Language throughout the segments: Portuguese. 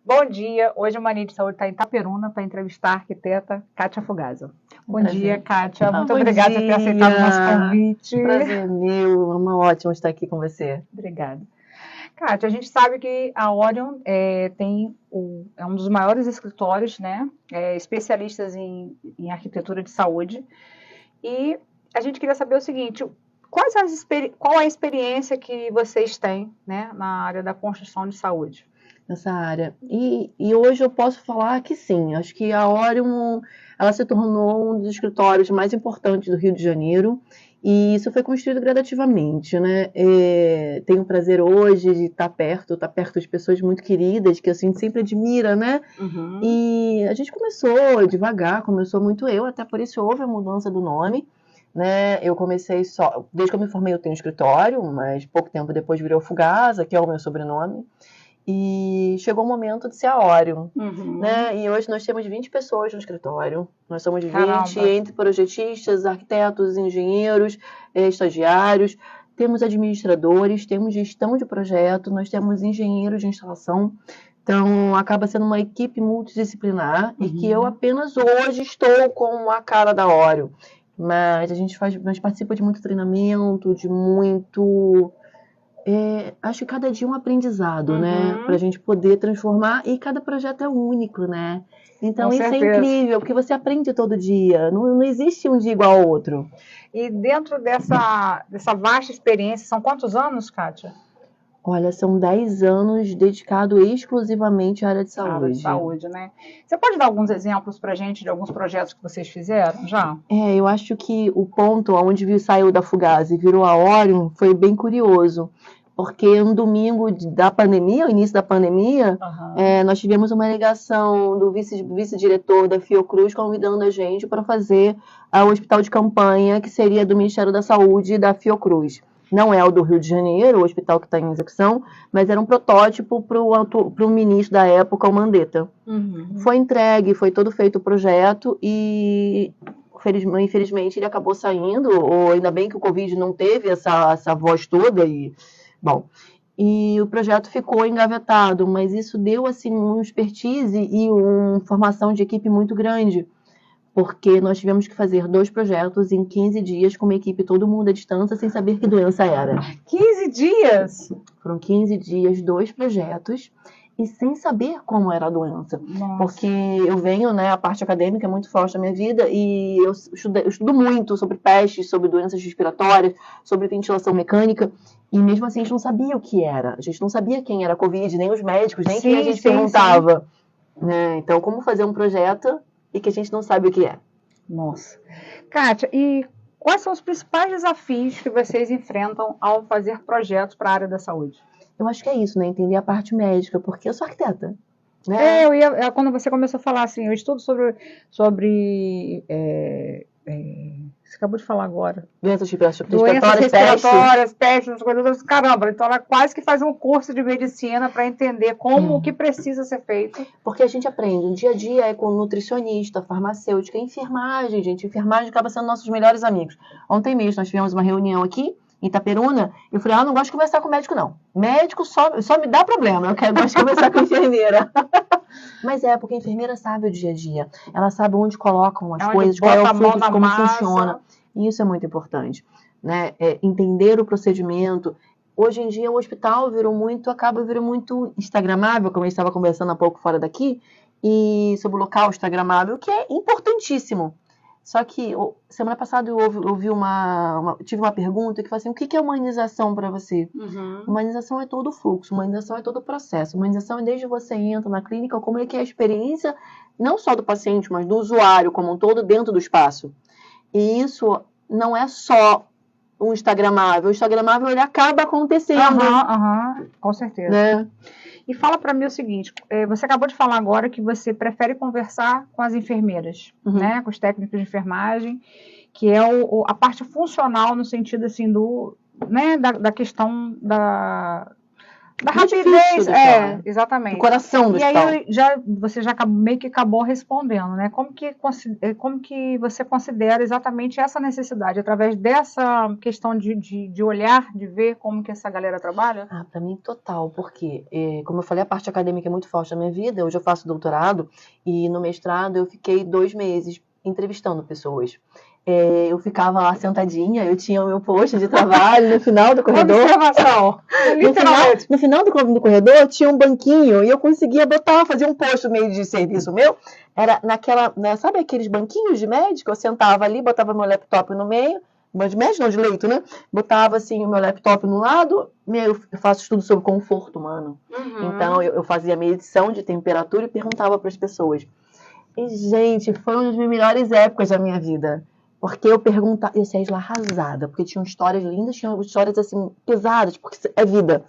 Bom dia, hoje o Mania de Saúde está em Itaperuna para entrevistar a arquiteta Kátia Fugazza. Bom dia, Kátia. Muito obrigada por ter aceitado o nosso convite. Prazer meu, é uma ótima estar aqui com você. Obrigada. Kátia, a gente sabe que a Orion é um dos maiores escritórios, né, especialistas em arquitetura de saúde. E a gente queria saber o seguinte, qual a experiência que vocês têm, né, na área da construção de saúde? Nessa área. E hoje eu posso falar que sim, acho que a Orion, ela se tornou um dos escritórios mais importantes do Rio de Janeiro, e isso foi construído gradativamente, né? Tenho o prazer hoje de estar perto de pessoas muito queridas, que a gente sempre admira, né? Uhum. E a gente começou devagar, começou muito até por isso houve a mudança do nome, né? Eu comecei desde que eu me formei eu tenho um escritório, mas pouco tempo depois virou Fugazza, que é o meu sobrenome. E chegou o momento de ser a Orion, né? E hoje nós temos 20 pessoas no escritório. Nós somos 20 Caramba. entre projetistas, arquitetos, engenheiros, estagiários. Temos administradores, temos gestão de projeto, nós temos engenheiros de instalação. Então, acaba sendo uma equipe multidisciplinar e que eu apenas hoje estou com a cara da Orion. Mas a gente participa de muito treinamento, de muito... acho que cada dia é um aprendizado, né? Pra gente poder transformar, e cada projeto é único, né? Então Com isso certeza. é incrível, porque você aprende todo dia, não existe um dia igual ao outro. E dentro dessa vasta experiência, são quantos anos, Kátia? Olha, são 10 anos dedicado exclusivamente à área de saúde. Área de saúde, né? Você pode dar alguns exemplos pra gente de alguns projetos que vocês fizeram já? Eu acho que o ponto onde saiu da Fugazza e virou a Orion foi bem curioso. Porque no domingo da pandemia, o início da pandemia, nós tivemos uma ligação do vice-diretor da Fiocruz convidando a gente para fazer o hospital de campanha, que seria do Ministério da Saúde da Fiocruz. Não é o do Rio de Janeiro, o hospital que está em execução, mas era um protótipo para o ministro da época, o Mandetta. Foi entregue, foi todo feito o projeto e... Infelizmente ele acabou saindo, ou ainda bem que o Covid não teve essa voz toda, e o projeto ficou engavetado, mas isso deu assim um expertise e uma formação de equipe muito grande, porque nós tivemos que fazer 2 projetos em 15 dias com uma equipe todo mundo à distância, sem saber que doença era. 15 dias? Foram 15 dias, 2 projetos, e sem saber como era a doença. Nossa. Porque eu venho, né, a parte acadêmica é muito forte na minha vida, e eu estudo muito sobre pestes, sobre doenças respiratórias, sobre ventilação mecânica, e mesmo assim a gente não sabia o que era. A gente não sabia quem era a Covid, nem os médicos, nem quem a gente perguntava. Né? Então, como fazer um projeto e que a gente não sabe o que é? Nossa. Kátia, e quais são os principais desafios que vocês enfrentam ao fazer projetos para a área da saúde? Eu acho que é isso, né? Entender a parte médica, porque eu sou arquiteta. Né? Quando você começou a falar assim, eu estudo sobre você acabou de falar agora. Doenças respiratórias, pestes, caramba, então ela quase que faz um curso de medicina para entender como o que precisa ser feito. Porque a gente aprende, o dia a dia é com nutricionista, farmacêutica, enfermagem, gente. Enfermagem acaba sendo nossos melhores amigos. Ontem mesmo nós tivemos uma reunião aqui em Itaperuna, eu falei, não gosto de conversar com médico, não. Médico só me dá problema, eu gosto de conversar com enfermeira. Mas porque a enfermeira sabe o dia a dia, ela sabe onde colocam as coisas, qual é o fluxo, como funciona. E isso é muito importante, né? Entender o procedimento. Hoje em dia o hospital virou muito instagramável, como a gente estava conversando há pouco fora daqui, e sobre o local instagramável, que é importantíssimo. Só que semana passada eu tive uma pergunta que falou assim, o que é humanização para você? Humanização é todo o fluxo, humanização é todo o processo. Humanização é desde você entra na clínica, como é que é a experiência, não só do paciente, mas do usuário como um todo dentro do espaço. E isso não é só um instagramável. O instagramável, ele acaba acontecendo. Com certeza. Né? E fala para mim o seguinte, você acabou de falar agora que você prefere conversar com as enfermeiras, né, com os técnicos de enfermagem, que é a parte funcional no sentido assim da questão Da muito rapidez, difícil de falar. exatamente. O coração do E hospital. aí você já meio que acabou respondendo, né? Como que você considera exatamente essa necessidade, através dessa questão de olhar, de ver como que essa galera trabalha? Para mim, total, porque, como eu falei, a parte acadêmica é muito forte na minha vida. Hoje eu faço doutorado e no mestrado eu fiquei 2 meses entrevistando pessoas. Eu ficava lá sentadinha, eu tinha o meu posto de trabalho no final do corredor. Observação, literalmente. No final do corredor tinha um banquinho e eu conseguia fazer um posto meio de serviço meu. Era naquela, sabe aqueles banquinhos de médico? Eu sentava ali, botava meu laptop no meio, de médico não, de leito, né? Botava assim o meu laptop no lado, eu faço estudo sobre conforto humano. Então eu fazia medição de temperatura e perguntava para as pessoas. E, gente, foi uma das melhores épocas da minha vida. Porque eu perguntava, eu saía de lá arrasada, porque tinham histórias lindas, tinham histórias assim, pesadas, porque é vida,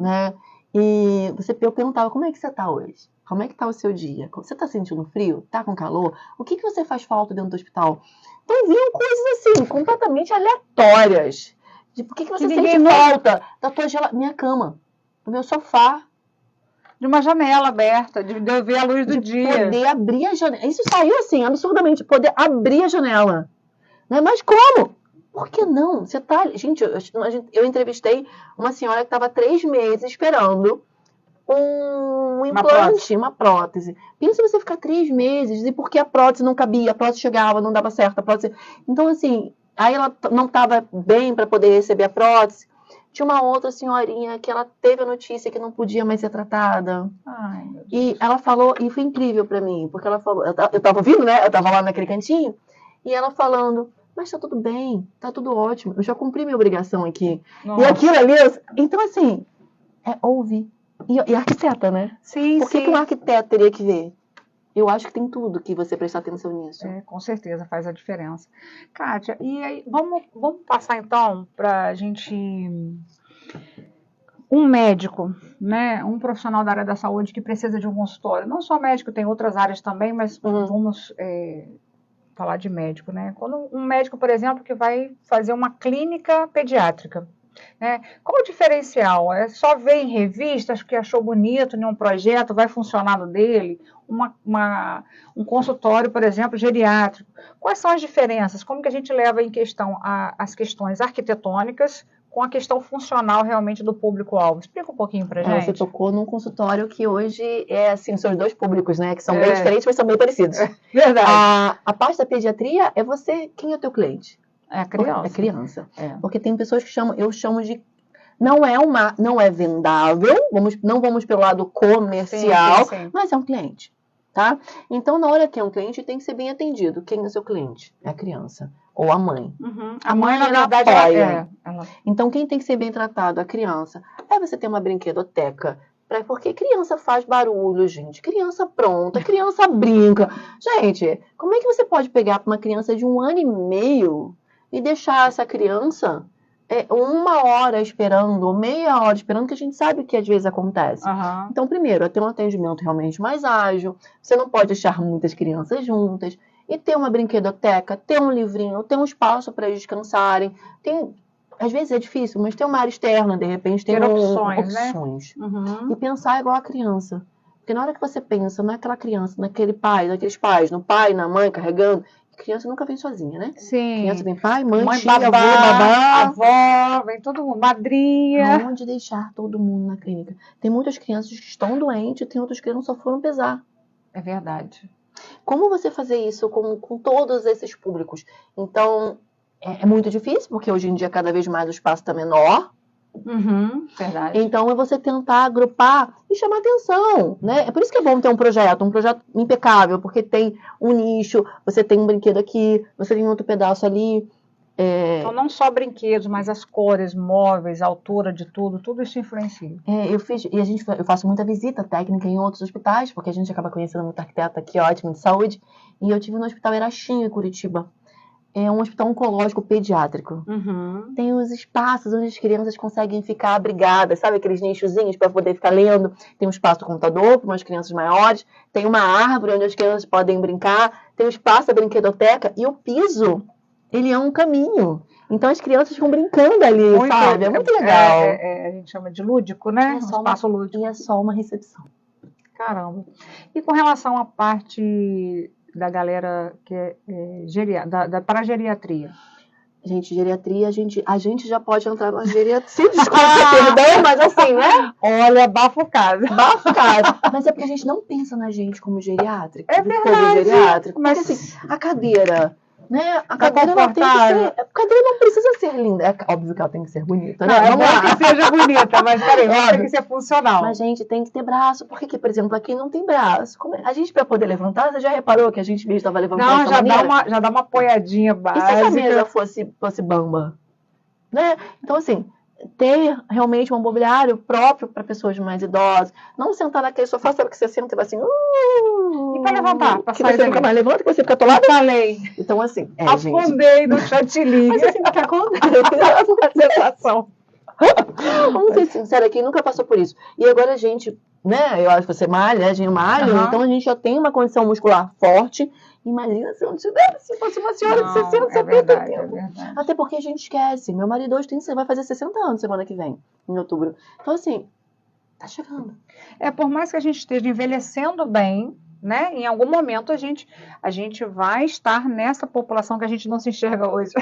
né? E eu perguntava, como é que você tá hoje? Como é que tá o seu dia? Você tá sentindo frio? Tá com calor? O que você faz falta dentro do hospital? Então vinham coisas assim, completamente aleatórias. De por que você sente falta da tua minha cama, do meu sofá. De uma janela aberta, de eu ver a luz do dia. Poder abrir a janela. Isso saiu assim, absurdamente, poder abrir a janela. Né? Mas como? Por que não? Você tá. Gente, eu entrevistei uma senhora que estava 3 meses esperando um implante, uma prótese. Pensa você ficar 3 meses e porque a prótese não cabia, a prótese chegava, não dava certo, a prótese. Então, assim, aí ela não estava bem para poder receber a prótese. Tinha uma outra senhorinha que ela teve a notícia que não podia mais ser tratada. Ai, meu Deus. E ela falou, e foi incrível para mim, porque ela falou, eu tava ouvindo, né? Eu tava lá naquele cantinho, e ela falando, mas tá tudo bem, tá tudo ótimo, eu já cumpri minha obrigação aqui. Nossa. E aquilo ali, então assim, ouvir. E arquiteta, né? Sim, Por que um arquiteto teria que ver? Eu acho que tem tudo que você prestar atenção nisso. Com certeza faz a diferença. Kátia, e aí, vamos passar então para a gente... Um médico, né, um profissional da área da saúde que precisa de um consultório. Não só médico, tem outras áreas também, mas vamos falar de médico, né? Quando um médico, por exemplo, que vai fazer uma clínica pediátrica, né? Qual o diferencial? É só ver em revistas que achou bonito em um projeto, vai funcionar no dele? Um consultório, por exemplo, geriátrico. Quais são as diferenças? Como que a gente leva em questão as questões arquitetônicas com a questão funcional realmente do público-alvo? Explica um pouquinho pra gente. Você tocou num consultório que hoje assim, são os 2 públicos, né? Que são bem diferentes, mas são bem parecidos. Verdade. A parte da pediatria é quem é o teu cliente? É a criança. É criança. Porque tem pessoas que eu chamo de... Não é vendável, não vamos pelo lado comercial, sim. Mas é um cliente, tá? Então, na hora que é um cliente, tem que ser bem atendido. Quem é seu cliente? É a criança. Ou a mãe. A mãe, na verdade, ela... Então, quem tem que ser bem tratado? A criança. Você ter uma brinquedoteca. Porque criança faz barulho, gente. Criança pronta, criança brinca. Gente, como é que você pode pegar para uma criança de 1 ano e meio e deixar essa criança 1 hora esperando, ou meia hora esperando, que a gente sabe que às vezes acontece. Então, primeiro, é ter um atendimento realmente mais ágil. Você não pode deixar muitas crianças juntas. E ter uma brinquedoteca, ter um livrinho, ter um espaço para eles descansarem. Às vezes é difícil, mas tem uma área externa, de repente tem opções. Né? E pensar igual a criança. Porque na hora que você pensa naquela criança, naqueles pais, no pai, na mãe, carregando, a criança nunca vem sozinha, né? Sim. A criança vem pai, mãe, tia, babá, avó, vem todo mundo, madrinha. Onde deixar todo mundo na clínica? Tem muitas crianças que estão doentes, tem outras que não só foram pesar. É verdade. Como você fazer isso com todos esses públicos? Então, é muito difícil, porque hoje em dia cada vez mais o espaço está menor. Verdade. Então, é você tentar agrupar e chamar atenção, né? É por isso que é bom ter um projeto impecável, porque tem um nicho, você tem um brinquedo aqui, você tem outro pedaço ali. Então, não só brinquedos, mas as cores, móveis, a altura de tudo isso influencia. Eu faço muita visita técnica em outros hospitais, porque a gente acaba conhecendo muito arquiteto aqui, ótimo, de saúde. E eu tive no Hospital Erachinho, em Curitiba. É um hospital oncológico pediátrico. Tem os espaços onde as crianças conseguem ficar abrigadas, sabe? Aqueles nichozinhos para poder ficar lendo. Tem um espaço do computador para umas crianças maiores. Tem uma árvore onde as crianças podem brincar. Tem um espaço da brinquedoteca. E o piso ele é um caminho. Então as crianças ficam brincando ali, sabe? É muito legal. A gente chama de lúdico, né? É Um só espaço lúdico. E é só uma recepção. Caramba. E com relação à parte da galera que é para geriatria? Gente, geriatria, a gente já pode entrar na geriatria. Desculpa, perdão, mas assim, né? Olha, bafocado. Bafocado. Mas é porque a gente não pensa na gente como geriátrica. É verdade. Geriátrico. Mas porque, assim, a cadeira, né? A tá cadeira não tem que confortável. ser. A cadeira não precisa ser linda. É óbvio que ela tem que ser bonita, né? Não, é Vamos bom lá. que seja bonita, mas peraí, tem que ser funcional. Mas, gente, tem que ter braço. Por que, por exemplo, aqui não tem braço? A gente, para poder levantar, você já reparou que a gente mesmo estava levantando Não, dessa maneira? já dá uma apoiadinha E se a básica. mesa fosse bamba? Né? Então, assim, ter realmente um mobiliário próprio para pessoas mais idosas. Não sentar naquele sofá, sabe que você senta e vai assim... E para levantar? Pra que sair você nunca mais levanta, que você fica atolado. Falei. Então, assim, gente... Afundei no chantilly. Mas assim, o que acontece? Uma sensação. Vamos ser sinceros aqui, nunca passou por isso. E agora a gente, né? Eu acho que você malha, a gente malha, então a gente já tem uma condição muscular forte. Imagina se eu não tivesse, se fosse uma senhora de 60, 70 anos. Até porque a gente esquece. Meu marido hoje vai fazer 60 anos semana que vem, em outubro. Então, assim, tá chegando. Por mais que a gente esteja envelhecendo bem, né? Em algum momento a gente vai estar nessa população que a gente não se enxerga hoje.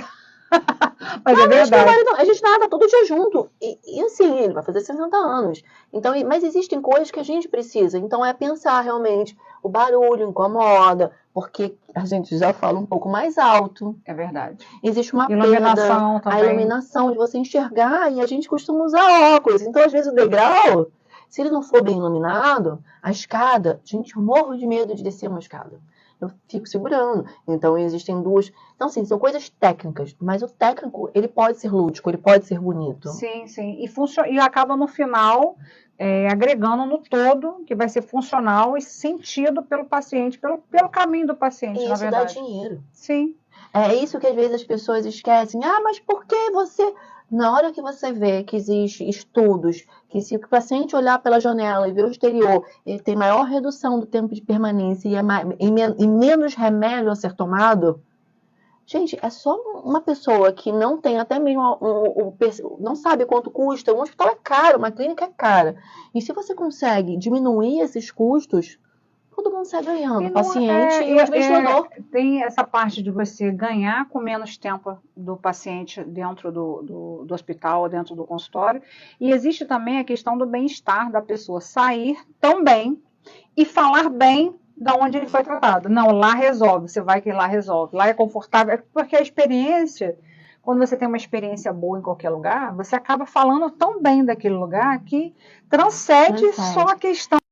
Mas é verdade. A gente nada todo dia junto. E assim, ele vai fazer 60 anos. Então, mas existem coisas que a gente precisa. Então é pensar realmente. O barulho incomoda, porque a gente já fala um pouco mais alto. É verdade. Existe uma iluminação perda, também. a iluminação de você enxergar, e a gente costuma usar óculos. Então, às vezes, o degrau, se ele não for bem iluminado, a escada, gente, eu morro de medo de descer uma escada. Eu fico segurando. Então, existem duas... Então, assim, são coisas técnicas, mas o técnico, ele pode ser lúdico, ele pode ser bonito. Sim, sim. E acaba no final agregando no todo, que vai ser funcional e sentido pelo paciente, pelo caminho do paciente, na verdade. Isso dá dinheiro. Sim. É isso que às vezes as pessoas esquecem. Ah, mas por que você... Na hora que você vê que existem estudos, que se o paciente olhar pela janela e ver o exterior, ele tem maior redução do tempo de permanência e menos remédio a ser tomado, gente, é só uma pessoa que não tem até mesmo, não sabe quanto custa, um hospital é caro, uma clínica é cara. E se você consegue diminuir esses custos, todo mundo sai ganhando, o paciente e o investidor. Tem essa parte de você ganhar com menos tempo do paciente dentro do hospital, dentro do consultório. E existe também a questão do bem-estar da pessoa sair tão bem e falar bem da onde ele foi tratado. Não, lá resolve, você vai que lá resolve. Lá é confortável, porque a experiência, quando você tem uma experiência boa em qualquer lugar, você acaba falando tão bem daquele lugar que transcende só a questão